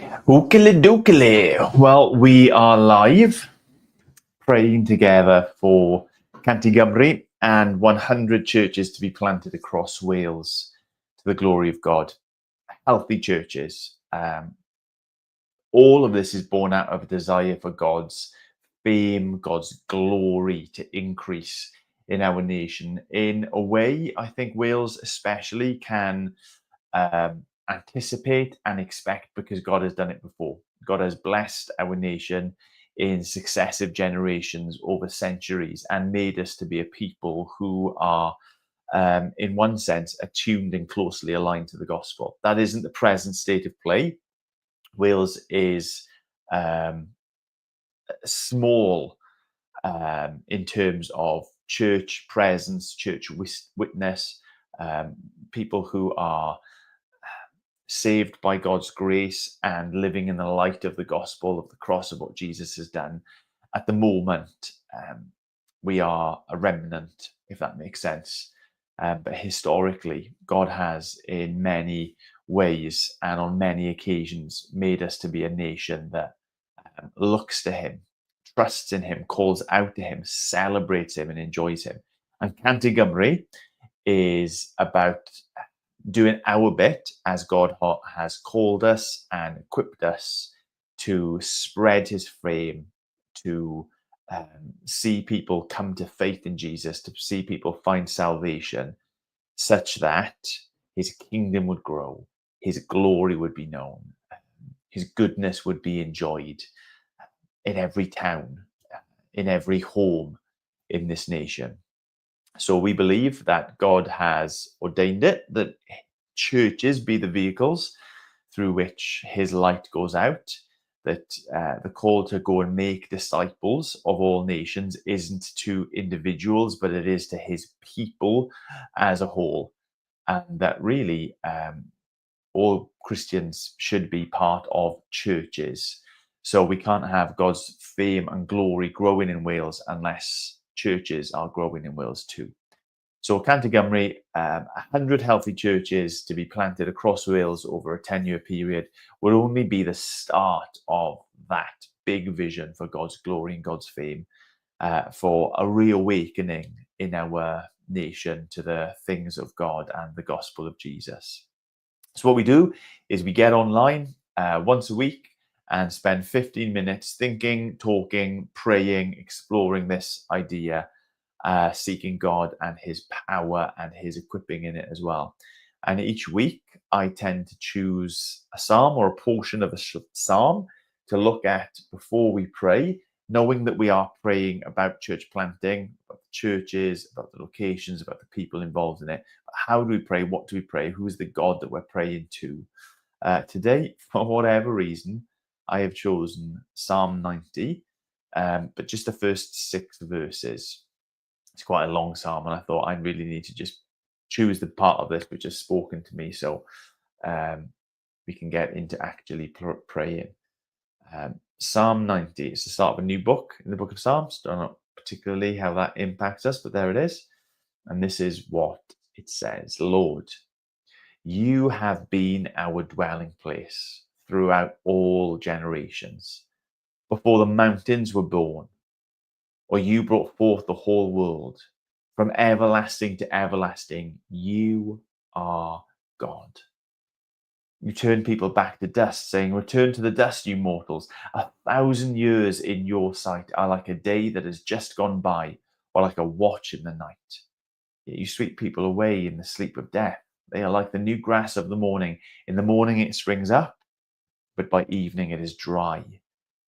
Ookily dookily. Well, we are live praying together for Cant Gymru and 100 churches to be planted across Wales to the glory of God. Healthy churches. All of this is born out of a desire for God's fame, God's glory to increase in our nation. In a way, I think Wales especially can anticipate and expect because God has done it before. God has blessed our nation in successive generations over centuries and made us to be a people who are, in one sense, attuned and closely aligned to the gospel. That isn't the present state of play. Wales is small in terms of church presence, church witness, people who are saved by God's grace and living in the light of the gospel of the cross of what Jesus has done. At the moment, we are a remnant, if that makes sense. But historically, God has in many ways and on many occasions made us to be a nation that looks to him, trusts in him, calls out to him, celebrates him and enjoys him. And Cant Gymru is about doing our bit as God has called us and equipped us to spread his fame, to see people come to faith in Jesus, to see people find salvation, such that his kingdom would grow, his glory would be known, his goodness would be enjoyed in every town, in every home in this nation. So we believe that God has ordained it, that churches be the vehicles through which his light goes out, that the call to go and make disciples of all nations isn't to individuals, but it is to his people as a whole. And that really all Christians should be part of churches. So we can't have God's fame and glory growing in Wales unless churches are growing in Wales too. So Cant Gymru, 100 healthy churches to be planted across Wales over a 10-year period will only be the start of that big vision for God's glory and God's fame, for a reawakening in our nation to the things of God and the gospel of Jesus. So what we do is we get online once a week and spend 15 minutes thinking, talking, praying, exploring this idea, seeking God and his power and his equipping in it as well. And each week I tend to choose a psalm or a portion of a psalm to look at before we pray, knowing that we are praying about church planting, about the churches, about the locations, about the people involved in it. But how do we pray? What do we pray? Who is the God that we're praying to? Today, for whatever reason, I have chosen Psalm 90, but just the first 6 verses. It's quite a long psalm, and I thought I really need to just choose the part of this which has spoken to me, so we can get into actually praying. Psalm 90 is the start of a new book in the book of Psalms. Don't know particularly how that impacts us, but there it is. And this is what it says. Lord, you have been our dwelling place throughout all generations. Before the mountains were born, or you brought forth the whole world, from everlasting to everlasting, you are God. You turn people back to dust, saying, return to the dust, you mortals. 1,000 years in your sight are like a day that has just gone by, or like a watch in the night. Yet you sweep people away in the sleep of death. They are like the new grass of the morning. In the morning it springs up, but by evening it is dry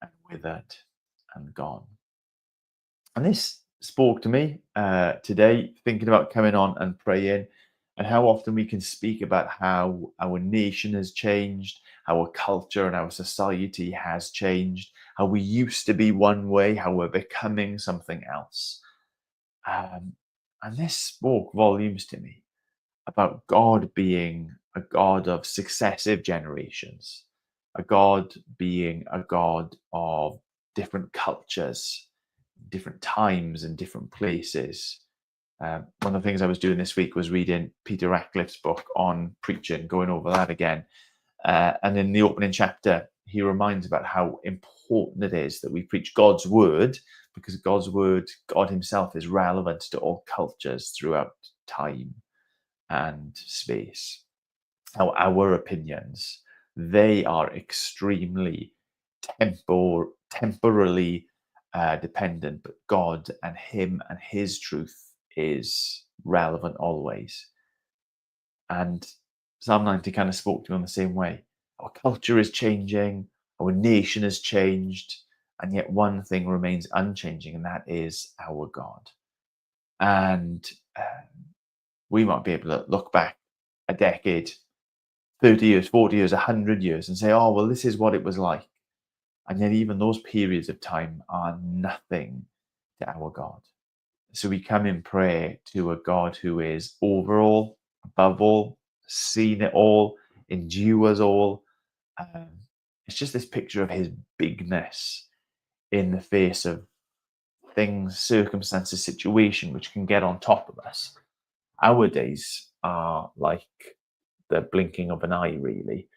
and withered and gone. And this spoke to me today, thinking about coming on and praying, and how often we can speak about how our nation has changed, how our culture and our society has changed, how we used to be one way, how we're becoming something else. And this spoke volumes to me about God being a God of successive generations, a God being a God of different cultures, different times and different places. One of the things I was doing this week was reading Peter Ratcliffe's book on preaching, going over that again. And in the opening chapter, he reminds about how important it is that we preach God's word, because God's word, God himself, is relevant to all cultures throughout time and space. Now, our opinions, they are extremely temporally dependent, but God and him and his truth is relevant always. And Psalm 90 kind of spoke to me in the same way. Our culture is changing, our nation has changed, and yet one thing remains unchanging, and that is our God. And we might be able to look back a decade, 30 years, 40 years, 100 years, and say, oh, well, this is what it was like. And yet, even those periods of time are nothing to our God. So we come in prayer to a God who is over all, above all, seen it all, endures all. It's just this picture of his bigness in the face of things, circumstances, situation which can get on top of us. Our days are like the blinking of an eye, really.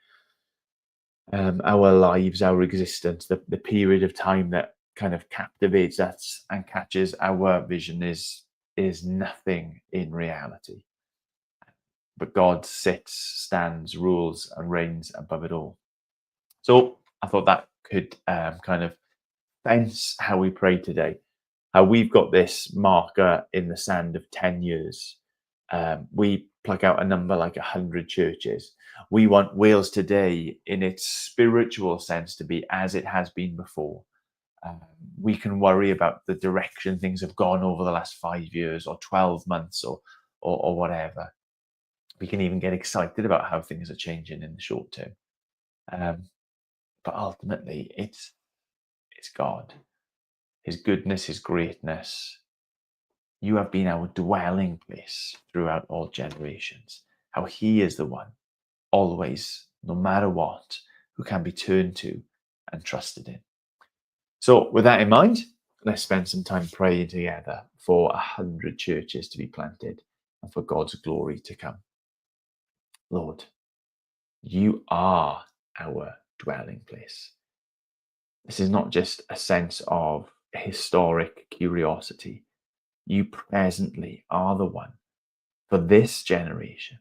Our lives, our existence, the period of time that kind of captivates us and catches our vision is nothing in reality. But God sits, stands, rules, and reigns above it all. So I thought that could kind of fence how we pray today. How we've got this marker in the sand of 10 years. We pluck out a number like 100 churches. We want Wales today, in its spiritual sense, to be as it has been before. We can worry about the direction things have gone over the last 5 years or 12 months or whatever. We can even get excited about how things are changing in the short term. But ultimately, it's God, his goodness, his greatness. You have been our dwelling place throughout all generations. How he is the one, always, no matter what, who can be turned to and trusted in. So with that in mind, let's spend some time praying together for 100 churches to be planted and for God's glory to come. Lord, you are our dwelling place. This is not just a sense of historic curiosity. You presently are the one for this generation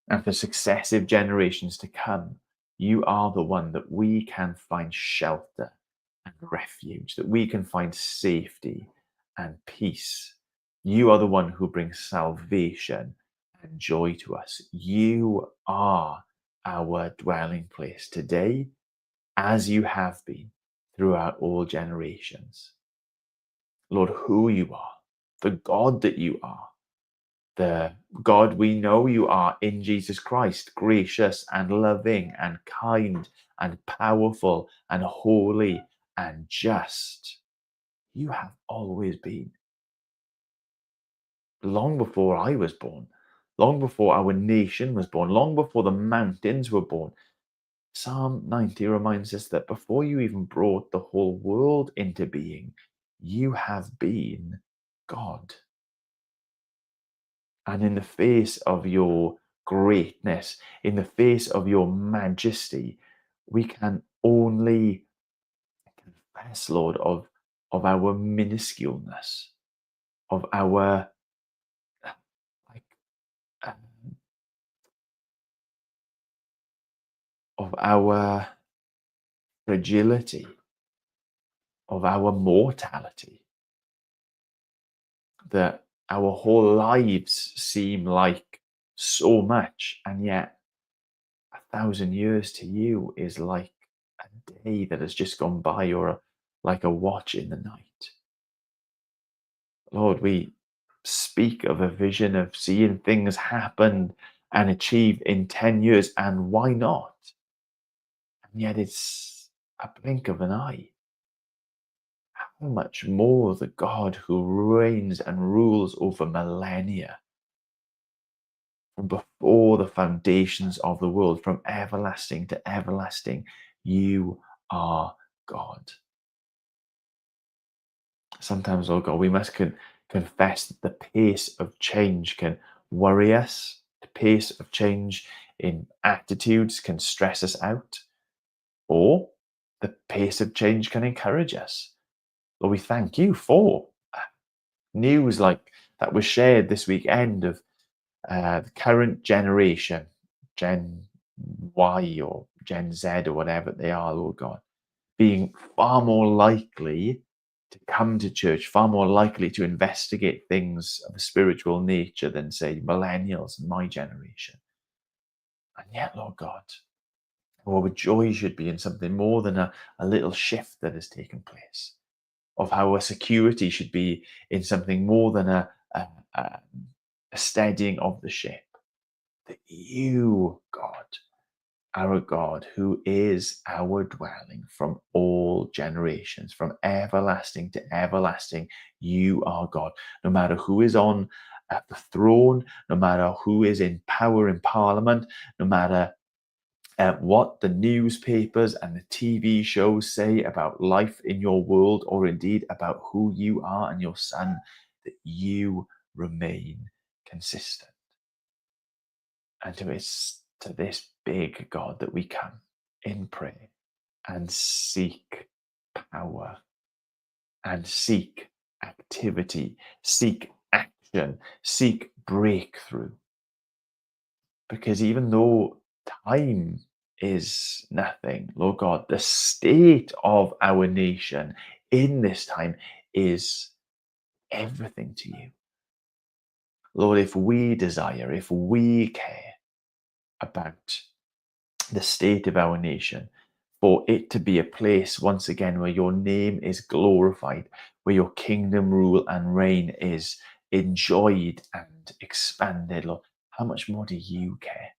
and for successive generations to come. You are the one that we can find shelter and refuge, that we can find safety and peace. You are the one who brings salvation and joy to us. You are our dwelling place today, as you have been throughout all generations. Lord, who you are, the God that you are, the God we know you are in Jesus Christ, gracious and loving and kind and powerful and holy and just. You have always been. Long before I was born, long before our nation was born, long before the mountains were born. Psalm 90 reminds us that before you even brought the whole world into being, you have been God. And in the face of your greatness, in the face of your majesty, we can only confess, Lord, of our minusculeness, of our like of our fragility, of our mortality, that our whole lives seem like so much, and yet 1,000 years to you is like a day that has just gone by, or like a watch in the night. Lord, we speak of a vision of seeing things happen and achieved in 10 years, and why not? And yet it's a blink of an eye. How much more the God who reigns and rules over millennia, from before the foundations of the world, from everlasting to everlasting, you are God. Sometimes, oh God, we must confess that the pace of change can worry us. The pace of change in attitudes can stress us out. Or the pace of change can encourage us. Lord, we thank you for news like that was shared this weekend of the current generation, Gen Y or Gen Z or whatever they are, Lord God, being far more likely to come to church, far more likely to investigate things of a spiritual nature than, say, millennials in my generation. And yet, Lord God, our joy should be in something more than a little shift that has taken place, of how our security should be in something more than a, a steadying of the ship. That you, God, our God, who is our dwelling from all generations, from everlasting to everlasting, you are God. No matter who is on at the throne, no matter who is in power in parliament, no matter what the newspapers and the TV shows say about life in your world, or indeed about who you are and your Son, that you remain consistent. And to this big God that we come in prayer and seek power and seek activity, seek action, seek breakthrough. Because even though time is nothing, Lord God, the state of our nation in this time is everything to you. Lord, if we desire, if we care about the state of our nation, for it to be a place once again where your name is glorified, where your kingdom rule and reign is enjoyed and expanded, Lord, how much more do you care?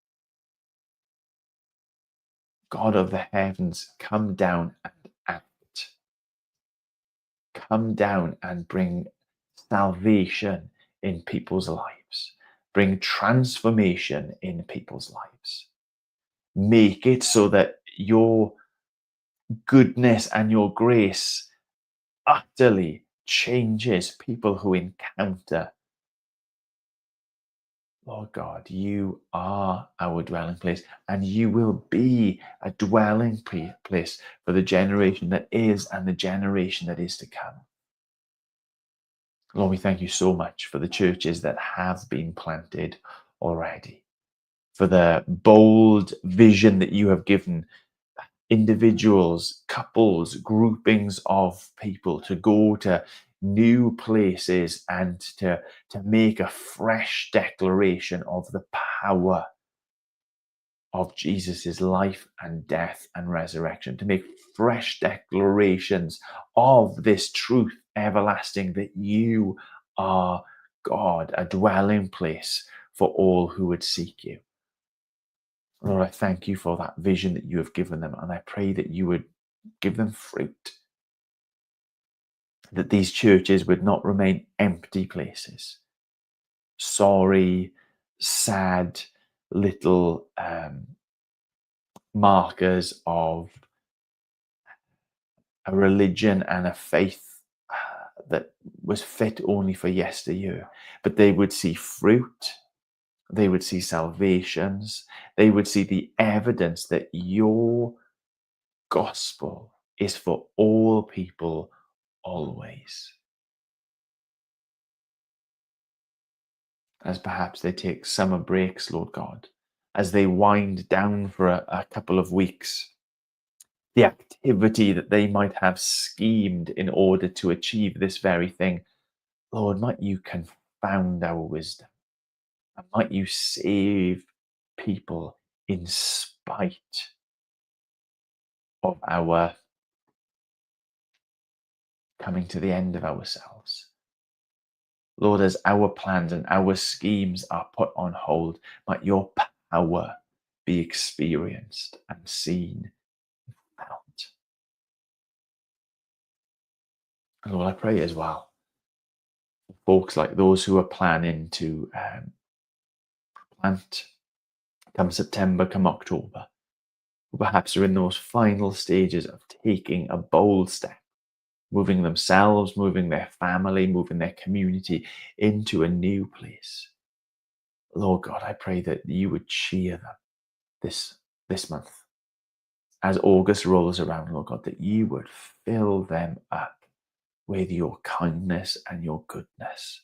God of the heavens, come down and act. Come down and bring salvation in people's lives. Bring transformation in people's lives. Make it so that your goodness and your grace utterly changes people who encounter. Lord God, you are our dwelling place, and you will be a dwelling place for the generation that is and the generation that is to come. Lord, we thank you so much for the churches that have been planted already, for the bold vision that you have given individuals, couples, groupings of people to go to new places and to make a fresh declaration of the power of Jesus's life and death and resurrection, to make fresh declarations of this truth everlasting that you are God, a dwelling place for all who would seek you. Lord, I thank you for that vision that you have given them, and I pray that you would give them fruit, that these churches would not remain empty places, sorry, sad, little markers of a religion and a faith that was fit only for yesteryear, but they would see fruit, they would see salvations, they would see the evidence that your gospel is for all people always. As perhaps they take summer breaks, Lord God, as they wind down for a couple of weeks, the activity that they might have schemed in order to achieve this very thing, Lord, might you confound our wisdom, and might you save people in spite of our coming to the end of ourselves. Lord, as our plans and our schemes are put on hold, might your power be experienced and seen and felt. And Lord, I pray as well, folks like those who are planning to plant come September, come October, who perhaps are in those final stages of taking a bold step, moving themselves, moving their family, moving their community into a new place. Lord God, I pray that you would cheer them this month as August rolls around, Lord God, that you would fill them up with your kindness and your goodness.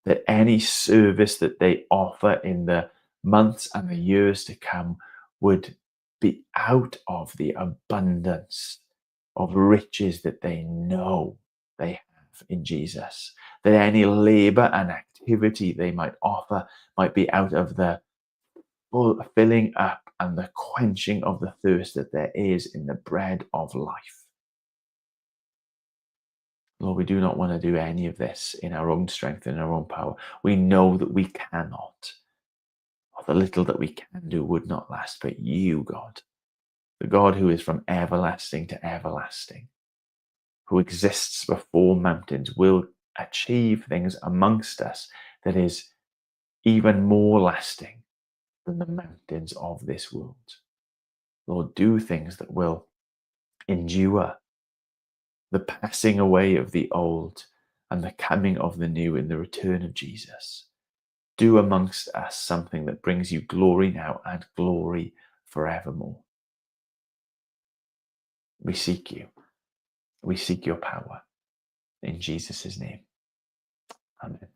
That any service that they offer in the months and the years to come would be out of the abundance of riches that they know they have in Jesus. That any labor and activity they might offer might be out of the full filling up and the quenching of the thirst that there is in the bread of life. Lord, we do not want to do any of this in our own strength and our own power. We know that we cannot. Or the little that we can do would not last. But you, God, the God who is from everlasting to everlasting, who exists before mountains, will achieve things amongst us that is even more lasting than the mountains of this world. Lord, do things that will endure the passing away of the old and the coming of the new in the return of Jesus. Do amongst us something that brings you glory now and glory forevermore. We seek you. We seek your power. In Jesus' name. Amen.